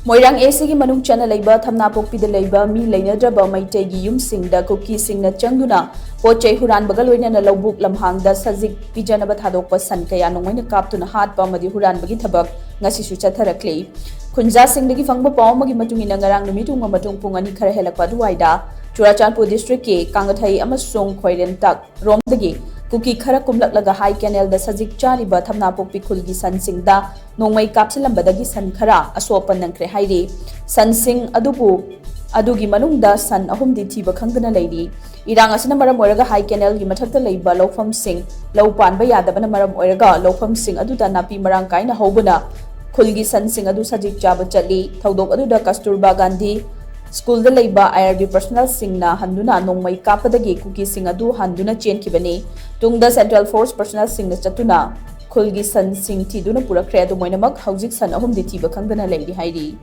Moirang ACG Manung Chana Labor, Tamnapopi the Labor, Me Lainadraba, Maitegi Yum Sing, the Cookie Sing, the Changuna, Poche Huran Bagaloin and a low book Lamhang, the Sazik Pijanabatado, San Kayano, when the captain hard bomb the Huran Bagitabak, Nasisu Chatarakli. Kunja Sing the Gifang Bomb, Matung Nangarang, the Mitung Matung Pungani Karahela Paduaida, Churachanpo District, Kangatai Amasung, Koyen Tak, Rom the Gate. Cookie Kara Kumlak Laga High Canal, the Sazik Chari Batamnapopi Kulgi San Sing da, Nongmai Kapsilam Badagi San Kara, Asopan and Krehaidi, San Sing Adubu, Adugi Manunda, San Ahum di Tiba Kangana Lady, Irang Asanamaram Oraga High Canal, Gimatata Labor, Low from Sing, Low Pan Bayada Banamaram Oraga, Low from Sing Aduda Napi Marankaina Hobuna, Kulgi San Sing Adu Sazik Jaba Chali, Taudok Aduda Kasturba Gandhi. School the Labor IRB personal singna handuna nongmai kapadagi cookie sing adu handuna chain kibani tung the Central Force personal singna chatuna Kulgi san sing tiduna pura kredo moinamak hauzik san ahum diti bakangana lady haidi